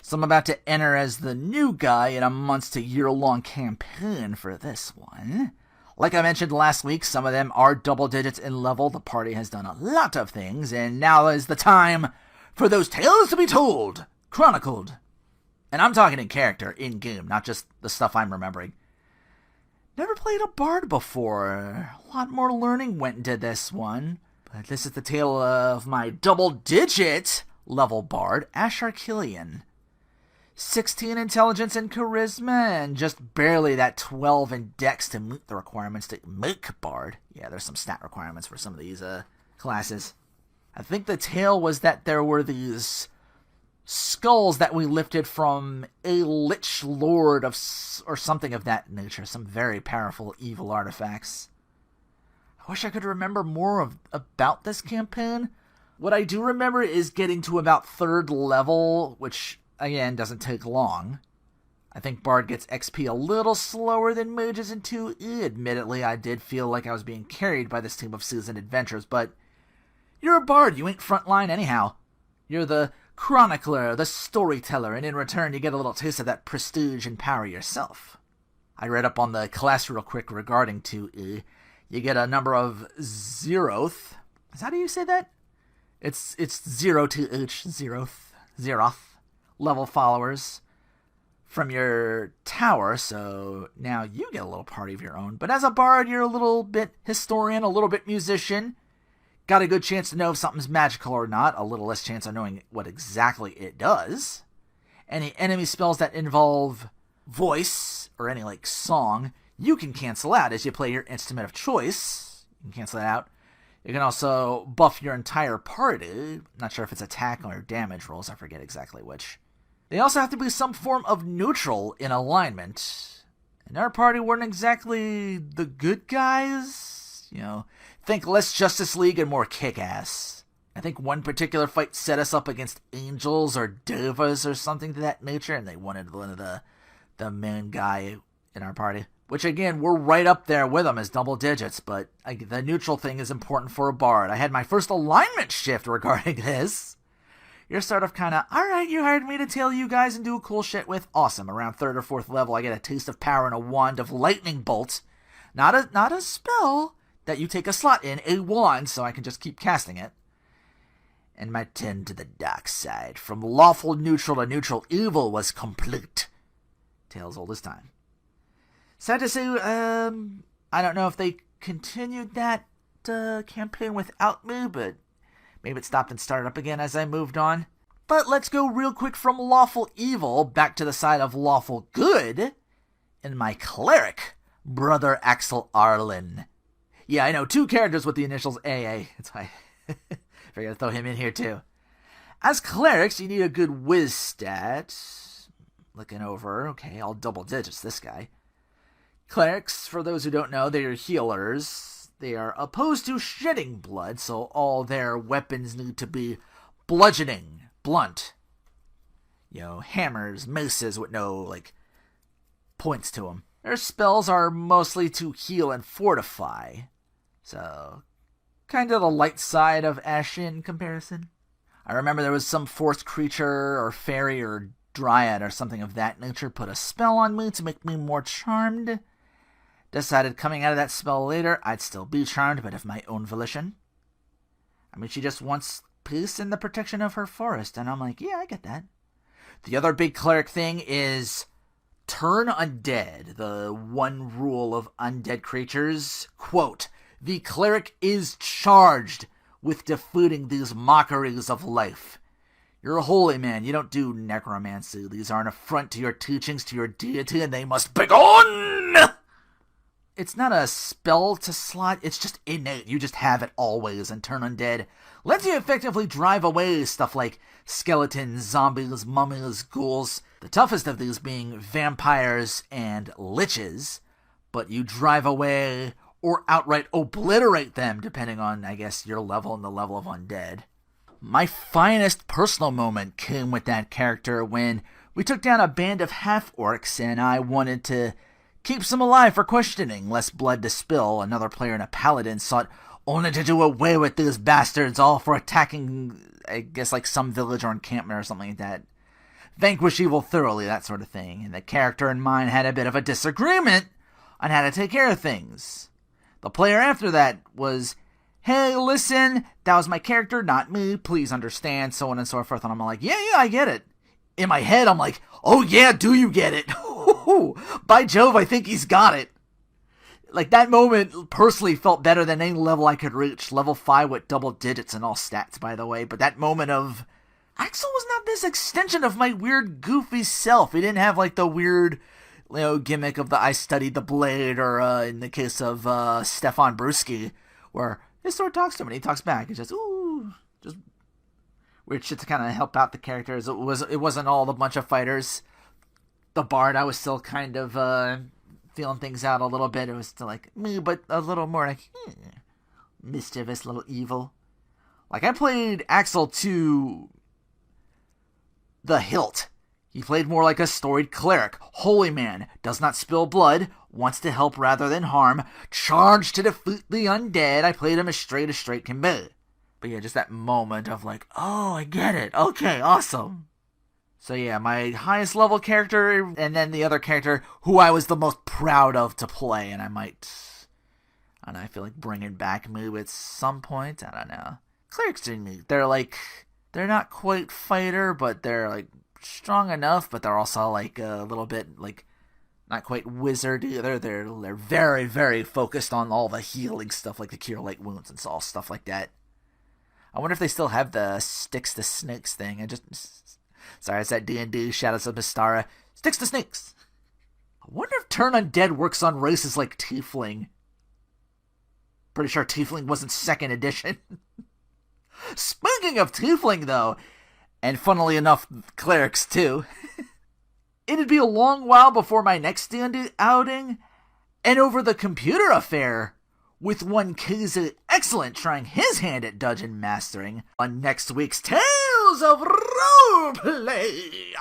So I'm about to enter as the new guy in a months to year-long campaign for this one. Like I mentioned last week, some of them are double digits in level. The party has done a lot of things, and now is the time for those tales to be told, chronicled. And I'm talking in character, in-game, not just the stuff I'm remembering. Never played a bard before. A lot more learning went into this one. But this is the tale of my double-digit level bard, Ashar Killian. 16 intelligence and charisma, and just barely that 12 in dex to meet the requirements to make bard. Yeah, there's some stat requirements for some of these classes. I think the tale was that there were these skulls that we lifted from a lich lord or something of that nature. Some very powerful evil artifacts. I wish I could remember more about this campaign. What I do remember is getting to about 3rd level, which, again, doesn't take long. I think Bard gets XP a little slower than Mages in 2E. Admittedly, I did feel like I was being carried by this team of seasoned adventurers, but you're a Bard, you ain't frontline anyhow. You're the chronicler, the storyteller, and in return you get a little taste of that prestige and power yourself. I read up on the class real quick regarding 2E. You get a number of zeroth. Is that how you say that? It's 0 to each zeroth level followers from your tower, so now you get a little party of your own. But as a bard, you're a little bit historian, a little bit musician. Got a good chance to know if something's magical or not, a little less chance of knowing what exactly it does. Any enemy spells that involve voice or any song, you can cancel out as you play your instrument of choice. You can cancel that out. You can also buff your entire party. Not sure if it's attack or damage rolls, I forget exactly which. They also have to be some form of neutral in alignment. And our party weren't exactly the good guys. Think less Justice League and more Kick-Ass. I think one particular fight set us up against angels or devas or something to that nature, and they wanted one of the main guy in our party. Which, again, we're right up there with them as double digits, but the neutral thing is important for a bard. I had my first alignment shift regarding this. You're sort of kind of, alright, you hired me to tail you guys and do cool shit with. Awesome. Around 3rd or 4th level, I get a taste of power and a wand of lightning bolt. Not a spell that you take a slot in, a wand, so I can just keep casting it. And my turn to the dark side, from lawful neutral to neutral evil, was complete. Tales old as time. Sad to say, I don't know if they continued that campaign without me, but maybe it stopped and started up again as I moved on. But let's go real quick from lawful evil back to the side of lawful good in my cleric, Brother Axel Arlen. Yeah, I know, 2 characters with the initials AA. That's why I figured to throw him in here too. As clerics, you need a good whiz stat. Looking over, okay, all double digits, this guy. Clerics, for those who don't know, they are healers. They are opposed to shedding blood, so all their weapons need to be bludgeoning, blunt. Hammers, maces with no, points to them. Their spells are mostly to heal and fortify. So, kind of the light side of Ashen in comparison. I remember there was some 4th creature or fairy or dryad or something of that nature put a spell on me to make me more charmed. Decided coming out of that spell later, I'd still be charmed, but of my own volition. I mean, she just wants peace and the protection of her forest, and I'm like, yeah, I get that. The other big cleric thing is turn undead. The one rule of undead creatures, quote, the cleric is charged with defeating these mockeries of life. You're a holy man. You don't do necromancy. These are an affront to your teachings, to your deity, and they must begone! It's not a spell to slot, it's just innate. You just have it always, and turn undead lets you effectively drive away stuff like skeletons, zombies, mummies, ghouls. The toughest of these being vampires and liches, but you drive away or outright obliterate them, depending on, I guess, your level and the level of undead. My finest personal moment came with that character when we took down a band of half-orcs and I wanted to keep some alive for questioning, less blood to spill. Another player and a paladin sought only to do away with these bastards, all for attacking, I guess, some village or encampment or something like that. vanquish evil thoroughly, that sort of thing. And the character and mine had a bit of a disagreement on how to take care of things. The player after that was, hey, listen, that was my character, not me, please understand, so on and so forth. And I'm like, yeah, I get it. In my head, I'm like, oh yeah, do you get it? By Jove, I think he's got it. Like, that moment personally felt better than any level I could reach. Level 5 with double digits and all stats, by the way. But that moment of, Axel was not this extension of my weird, goofy self. He didn't have, like, the weird, gimmick of the I studied the blade, or in the case of Stefan Bruschi, where his sword talks to him and he talks back. It's just weird shit to kind of help out the characters. It wasn't all the bunch of fighters. The bard, I was still kind of feeling things out a little bit. It was still like me, but a little more like mischievous, little evil. Like, I played Axel to the hilt. He played more like a storied cleric, holy man, does not spill blood, wants to help rather than harm, charged to defeat the undead. I played him as straight can be. But yeah, just that moment of like, oh, I get it. Okay, awesome. So yeah, my highest level character, and then the other character who I was the most proud of to play, and I feel like bringing back Moo at some point. I don't know. Clerics are neat. They're not quite fighter, but they're like strong enough, but they're also like a little bit like not quite wizard either. They're very, very focused on all the healing stuff, like the cure light wounds and all stuff like that. I wonder if they still have the sticks to snakes thing. Sorry, it's that D&D, Shadows of Mystara. Sticks to snakes. I wonder if Turn Undead works on races like Tiefling. Pretty sure Tiefling wasn't 2nd edition. Speaking of Tiefling, though, and funnily enough, clerics too, it'd be a long while before my next D&D outing, and over the computer affair, with one Kizu Excellent trying his hand at dungeon mastering on next week's Tales of Roleplay.